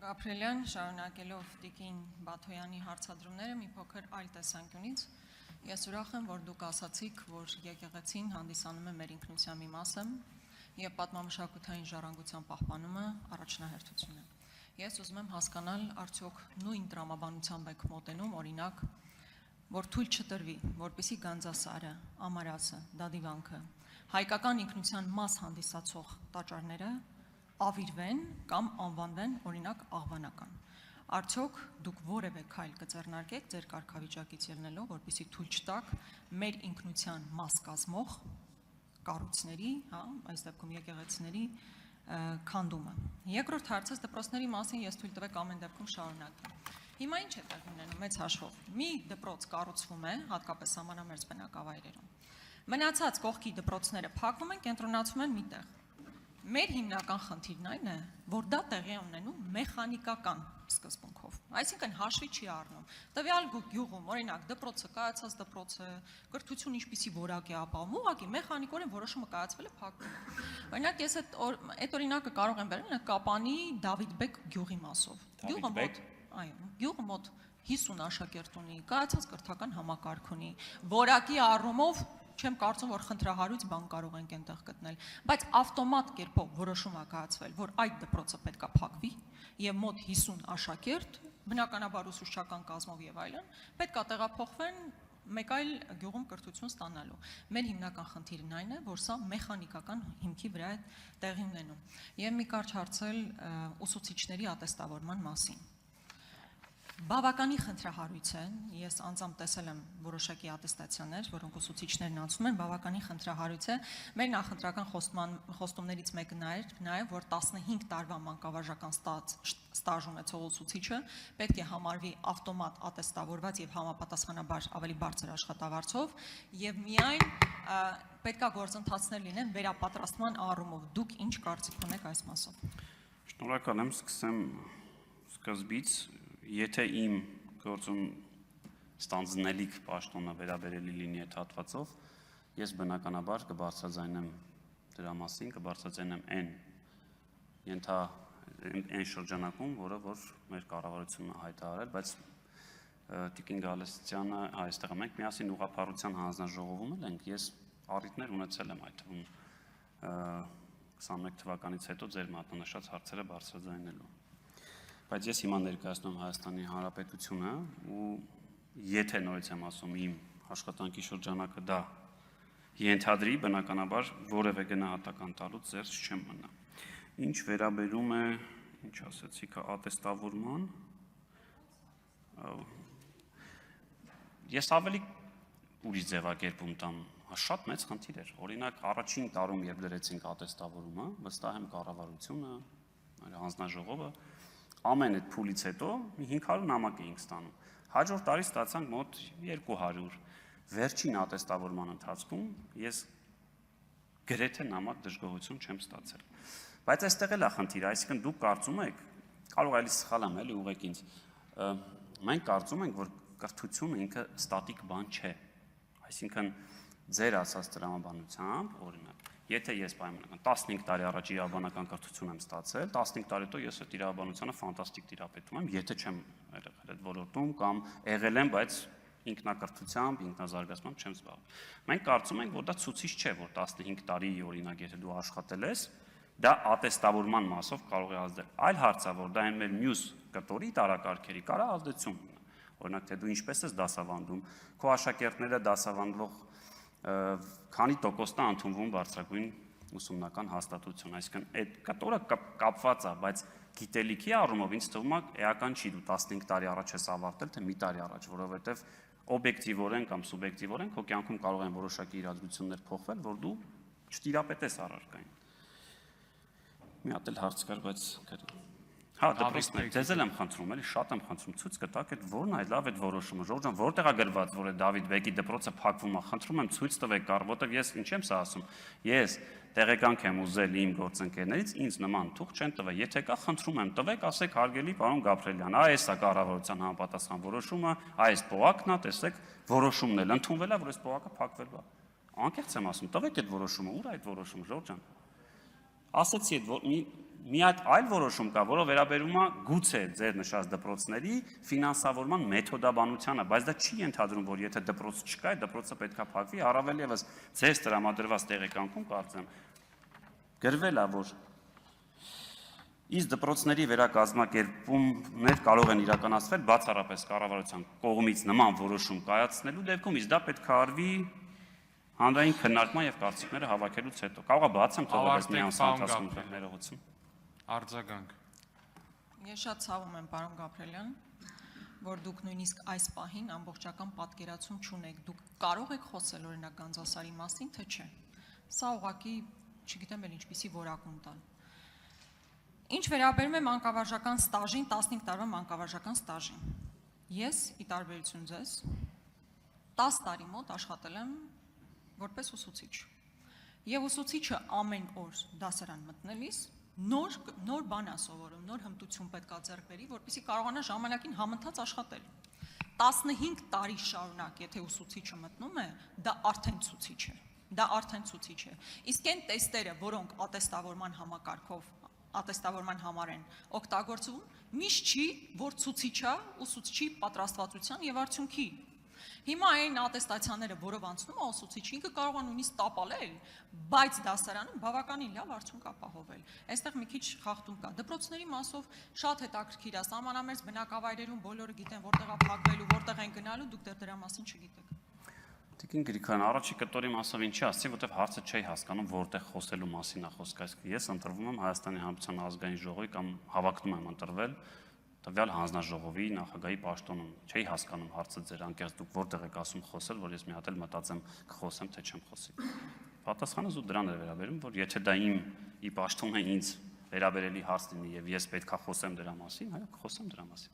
Գաբրիելյան, շարունակելով Տիկին Բաթոյանի հարցադրումները մի փոքր այլ տեսանկյունից, ես ուրախ եմ, որ դուք ասացիք, որ եկեղեցին հանդիսանում է մեր ինքնության մի մասը եւ պատմամշակութային ժառանգության պահպանումը առաջնահերթություն է։ Ես ուզում եմ հասկանալ, արդյոք նույն տրամաբանությամբ եք մոտենում, օրինակ, որ թույլ չտրվի, որպեսզի Գանձասարը, Ամարասը, Դադիվանքը, հայկական ինքնության մաս հանդիսացող տաճարները ավիրվեն կամ անվանվեն օրինակ աղվանական։ Արդյոք դուք որևէ քայլ կձեռնարկեք ձեր կարգավիճակից ելնելով, որպեսզի թույլ չտաք մեր ինքնության մաս կազմող կառույցների, այս դեպքում եկեղեցիների քանդումը։ Երկրորդ հարցը դպրոցների մասին ես թույլ տվեք ամեն դեպքում շարունակեմ։ Հիմա ինչ է տեղի ունենում մեծ հաշվով։ Մի դպրոց կառուցվում է, հատկապես սահմանամերձ բնակավայրերում։ Մնացած կողքի դպրոցները փակվում են, կենտրոնացվում են միտեղ։ Մեր հիմնական խնդիրն այն է, որ դա տեղի ունենում մեխանիկական սկզբունքով, այսինքն հաշվի չի առնում։ Տվյալ գյուղում, օրինակ, դպրոցը կայացած դպրոցը, կրթություն ինչպիսի որակ է ապահովում, ուղղակի մեխանիկորեն որոշումը կայացվել է, փակվում է։ Օրինակ, ես այդ օրինակը կարող եմ բերել Կապանի Դավիթբեկ գյուղի մասով։ Գյուղը մոտ 50 աշակերտ ունի, կայացած կրթական համակարգ ունի, որակի առումով չեմ կարծում, որ խնդրահարույց բան կարող ենք այնտեղ գտնել, բայց ավտոմատ կերպով որոշում է կայացվել, որ այդ դպրոցը պետք է փակվի եւ մոտ 50 աշակերտ, բնականաբար ուսուցչական կազմով եւ այլն, պետք է տեղափոխվեն մեկ այլ գյուղում կրթություն ստանալու։ Մեր հիմնական խնդիրն այն է, որ սա մեխանիկական հիմքի վրա է տեղի ունենում։ Եվ մի կարճ հարցել ուսուցիչների ատեստավորման մասին։ Բավականի խնդրահարույց է, ես անձամբ տեսել եմ որոշակի ատեստացիաներ, որոնք ուսուցիչներն անցնում են, բավականի խնդրահարույց է։ Մեր նախընտրական խոստումներից մեկը նաև, որ 15 տարվա մանկավարժական ստաժ ունեցող ուսուցիչը պետք է համարվի ավտոմատ ատեստավորված եւ համապատասխանաբար ավելի բարձր աշխատավարձով եւ միայն պետք է գործընթացներ լինեն վերապատրաստման առումով։ Դուք ինչ կարծիք ունեք այս մասով։ Շնորհակալ եմ, սկսեմ սկզբից։ Եթե իմ գործում ստանձնելիք պաշտոնը վերաբերելի լինի այդ հատվածով, ես բնականաբար կբարձրաձայնեմ դրա մասին, կբարձրաձայնեմ այն շրջանակում, որը որ մեր կառավարությունը հայտարարել, բայց Տիկին Գալստյանը այստեղ մենք միասին ուղղափառության հանձնաժողովում ենք, ես առիթներ ունեցել եմ այդ թվում 21 թվականից հետո ձեր մատնանշած հարցերը բարձրաձայնելու։ Բայց ես հիմա ներկայացնում Հայաստանի Հանրապետությունը ու եթե նորից եմ ասում իմ աշխատանքի շրջանակը դա ենթադրի, բնականաբար որևէ գնահատական տալուց զերծ չեմ մնա։ Ինչ վերաբերում է, ինչ ասեցիք, ատեստավորման, ես ավելի ուրիշ ձևակերպում տամ, շատ մեծ խնդիր էր։ Օրինակ առաջին տարում, երբ դրեցինք ատեստավորումը, վստահ եմ կառավարությունը, հանձնաժողովը ամեն այդ փուլից հետո 500 նամակ էինք ստանում։ Հաջորդ տարի ստացանք մոտ 200։ Վերջին ատեստավորման ընթացքում ես գրեթե նամակ դժգոհություն չեմ ստացել։ Բայց այստեղ էլ է խնդիրը, այսինքն դուք կարծում եք, կարող է սխալ եմ, էլի ուղղեք ինձ։ Մենք կարծում ենք, որ կրթությունը ինքը ստատիկ բան չէ։ Այսինքն ձեր ասած տրամաբանությամբ, օրինակ, եթե ես պայմանական 15 տարի առաջ իրավաբանական կրթություն եմ ստացել, 15 տարի հետո ես այդ իրավաբանությանը ֆանտաստիկ տիրապետում եմ, եթե չեմ եղել այդ ոլորտում կամ եղել եմ, բայց ինքնակրթությամբ, ինքնազարգացմամբ չեմ զբաղվել։ Մենք կարծում ենք, որ դա ցուցիչ չէ, որ 15 տարի օրինակ եթե դու աշխատել ես, դա ատեստավորման մասով կարող է ազդել։ Այլ հարց է, որ դա այն մեր մյուս կտորի տարակարգերի կարա ազդեցություն ունենա։ Օրինակ թե դու ինչպես ես դասավանդում, քո աշակերտները դասավանդվող քանի տոկոսն է ընդունվում բարձրագույն ուսումնական հաստատություն, այսինքն այդ կտորը կապված է, բայց գիտելիքի առումով ինձ թվում է էական չի դու 15 տարի առաջ ես ավարտել, թե մի տարի առաջ, որովհետև օբյեկտիվորեն կամ սուբյեկտիվորեն քո կյանքում կարող են որոշակի իրադրություններ փոխվել, որ դու չտիրապետես առարկային։ Մի հատ էլ հարց կար, բայց հա, դպրոցներ, ձեզ էլ եմ խնդրում, էլի շատ եմ խնդրում, ցույց կտաք այդ որն է լավ այդ որոշումը, Ժորժ ջան, որտեղ է գրված, որ է Դավիթ Բեկի դպրոցը փակվում է, խնդրում եմ ցույց տվեք կար, որտեղ ես ինչ եմ սա ասում, ես տեղեկանք եմ ուզել իմ գործընկերներից, ինձ նման թուղթ չեն տվել, եթե կա, խնդրում եմ տվեք, ասեք հարգելի պարոն Գաբրիելյան, այս է կառավարության համապատասխան որոշումը, այս պողակն է, տեսեք, որոշումն էլ ընդունվել է, որ այս պողակը փակվելու է։ Անկեղծ եմ ասում, տվեք այդ որոշումը, ուր է այդ որոշումը, Ժորժ ջան։ Ասեցի այդ մի հատ այլ որոշում կա, որը վերաբերում է գուցե ձեր նշած դպրոցների ֆինանսավորման մեթոդաբանությանը, բայց դա չի ենթադրում, որ եթե դպրոց չկա, այդ դպրոցը պետք է փակվի, առավել եւս ձեր տրամադրված տեղեկանքում կարծեմ գրվել է, որ իսկ դպրոցների վերակազմակերպումներ կարող են իրականացվել բացառապես կառավարության կողմից նման որոշում կայացնելու դեպքում, իսկ դա պետք է արվի հանրային քննարկման եւ կարծիքները հավաքելուց հետո։ Կարող է բացեմ թողնես մի ամսվա ընթացքում ներողություն։ Արձագանք։ Ես շատ ցավում եմ, պարոն Գաբրելյան, որ դուք նույնիսկ այս պահին ամբողջական պատկերացում չունեք։ Դուք կարող եք խոսել օրինակ Գանձասարի մասին, թե չէ։ Սա ուղղակի, չգիտեմ էլ ինչպիսի որակում տալ։ Ինչ վերաբերում է մանկավարժական ստաժին, 15 տարվա մանկավարժական ստաժին։ Ես, ի տարբերություն ձեզ, 10 տարի մոտ աշխատել եմ որպես ուսուցիչ։ Եվ ուսուցիչը ամեն օր դասարան մտնելիս նոր բան է սովորում, նոր հմտություն պետք է ձեռք բերի, որպեսզի կարողանա ժամանակին համընթաց աշխատել։ 15 տարի շարունակ, եթե ուսուցիչը մտնում է, դա արդեն ցուցիչ է։ Դա արդեն ցուցիչ է։ Իսկ այն տեստերը, որոնք ատեստավորման համակարգով ատեստավորման համար են օգտագործվում, միշտ չի, որ ցուցիչ է ուսուցչի պատրաստվածության եւ արդյունքի։ Հիմա այն ատեստացիաները, որով անցնում է ուսուցիչը, ինքը կարող է նույնիսկ տապալել, բայց դասարանում բավականին լավ արդյունք ապահովել։ Այստեղ մի քիչ խախտում կա։ Դպրոցների մասով շատ հետաքրքիր է, սահմանամերձ բնակավայրերում բոլորը գիտեն որտեղ է փակվելու, որտեղ են գնալու, դուք դրա մասին չգիտեք։ Տիկին Գրիգորյան, առաջի կտորի մասով ինչի ասեցի, որտեղ հարցը չի հասկանում, որտեղ խոսելու մասին է խոսքը։ Ես ընտրվում եմ Հայաստանի Հանրապետության ազգային ժողովի կամ հավակնում եմ ընտրվել տվյալ հանձնաժողովի նախագահի պաշտոնում։ Չի հասկանում հարցը ձեր անկեղծ դուք որտեղ եք ասում խոսել, որ ես մի հատ էլ մտածեմ կխոսեմ, թե չեմ խոսի։ Պատասխանը զուտ դրան է վերաբերում, որ եթե դա ի պաշտոն է ինձ վերաբերելի հարց լինի եւ ես պետքա խոսեմ դրա մասին, այո, կխոսեմ դրա մասին։